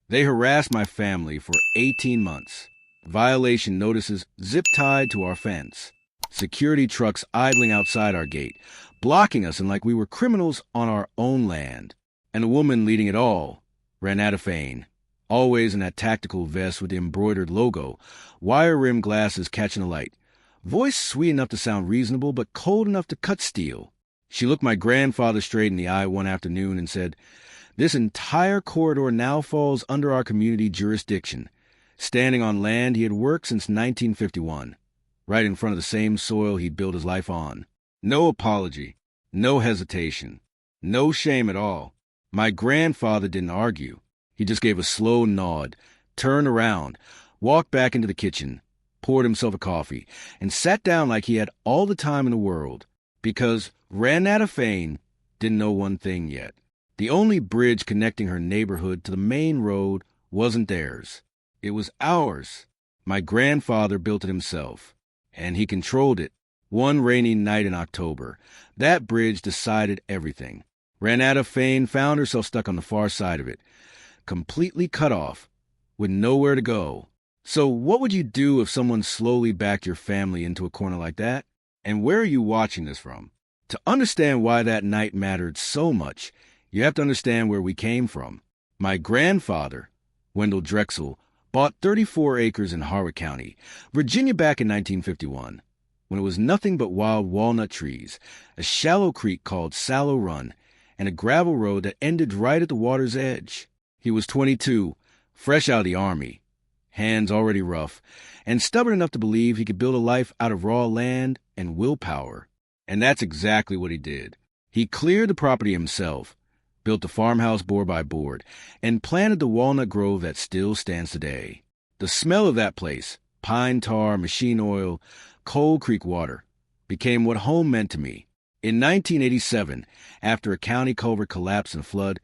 They harassed my family for 18 months. Violation notices zip-tied to our fence. Security trucks idling outside our gate, blocking us and like we were criminals on our own land. And the woman leading it all ran out of Thei, always in that tactical vest with the embroidered logo, wire-rimmed glasses catching the light. Voice sweet enough to sound reasonable, but cold enough to cut steel. She looked my grandfather straight in the eye one afternoon and said, "This entire corridor now falls under our community jurisdiction, standing on land he had worked since 1951, right in front of the same soil he'd built his life on." No apology, no hesitation, no shame at all. My grandfather didn't argue. He just gave a slow nod, turned around, walked back into the kitchen, poured himself a coffee, and sat down like he had all the time in the world, because Ranata Thei didn't know one thing yet. The only bridge connecting her neighborhood to the main road wasn't theirs. It was ours. My grandfather built it himself, and he controlled it. One rainy night in October, that bridge decided everything. Ranata Thei found herself stuck on the far side of it, completely cut off, with nowhere to go. So what would you do if someone slowly backed your family into a corner like that? And where are you watching this from? To understand why that night mattered so much, you have to understand where we came from. My grandfather, Wendell Drexel, bought 34 acres in Harwood County, Virginia back in 1951, when it was nothing but wild walnut trees, a shallow creek called Sallow Run, and a gravel road that ended right at the water's edge. He was 22, fresh out of the Army, hands already rough, and stubborn enough to believe he could build a life out of raw land and willpower. And that's exactly what he did. He cleared the property himself, built the farmhouse board by board, and planted the walnut grove that still stands today. The smell of that place, pine tar, machine oil, Cold Creek water, became what home meant to me. In 1987, after a county culvert collapsed and flood,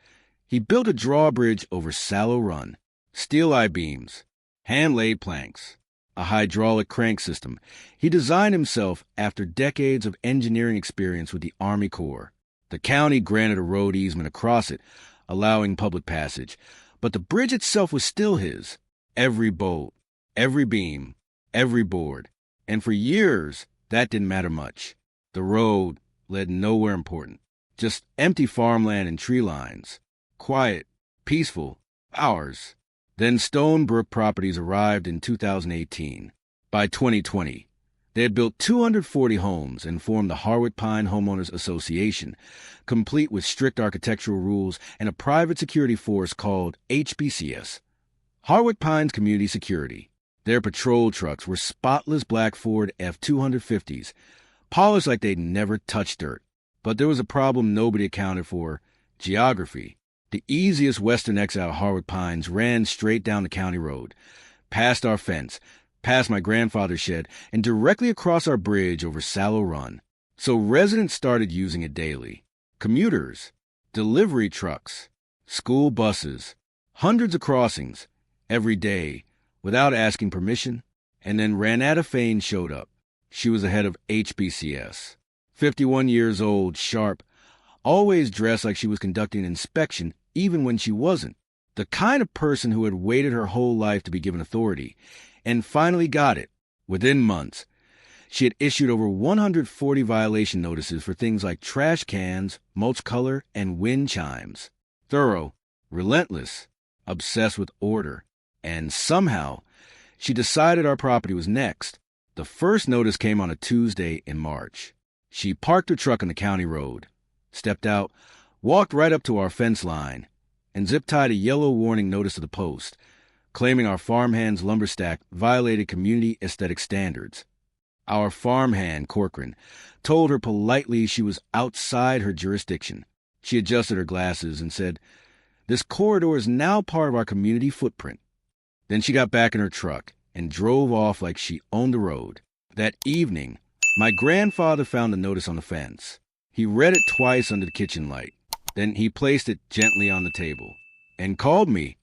he built a drawbridge over Sallow Run, steel I-beams, hand-laid planks, a hydraulic crank system he designed himself after decades of engineering experience with the Army Corps. The county granted a road easement across it, allowing public passage, but the bridge itself was still his. Every bolt, every beam, every board. And for years, that didn't matter much. The road led nowhere important, just empty farmland and tree lines. Quiet, peaceful, ours. Then Stone Brook Properties arrived in 2018. By 2020, they had built 240 homes and formed the Harwood Pine Homeowners Association, complete with strict architectural rules and a private security force called HBCS, Harwood Pines Community Security. Their patrol trucks were spotless black Ford F-250s, polished like they'd never touched dirt. But there was a problem nobody accounted for: geography. The easiest western exit out of Harwood Pines ran straight down the county road, past our fence, past my grandfather's shed, and directly across our bridge over Sallow Run. So residents started using it daily. Commuters, delivery trucks, school buses, hundreds of crossings, every day, without asking permission. And then Ranata Thei showed up. She was the head of HBCS. 51 years old, sharp, always dressed like she was conducting an inspection even when she wasn't. The kind of person who had waited her whole life to be given authority, and finally got it, within months. She had issued over 140 violation notices for things like trash cans, mulch color, and wind chimes. Thorough, relentless, obsessed with order. And somehow, she decided our property was next. The first notice came on a Tuesday in March. She parked her truck on the county road, stepped out, walked right up to our fence line, and zip-tied a yellow warning notice to the post, claiming our farmhand's lumber stack violated community aesthetic standards. Our farmhand, Corcoran, told her politely she was outside her jurisdiction. She adjusted her glasses and said, "This corridor is now part of our community footprint." Then she got back in her truck and drove off like she owned the road. That evening, my grandfather found the notice on the fence. He read it twice under the kitchen light. Then he placed it gently on the table and called me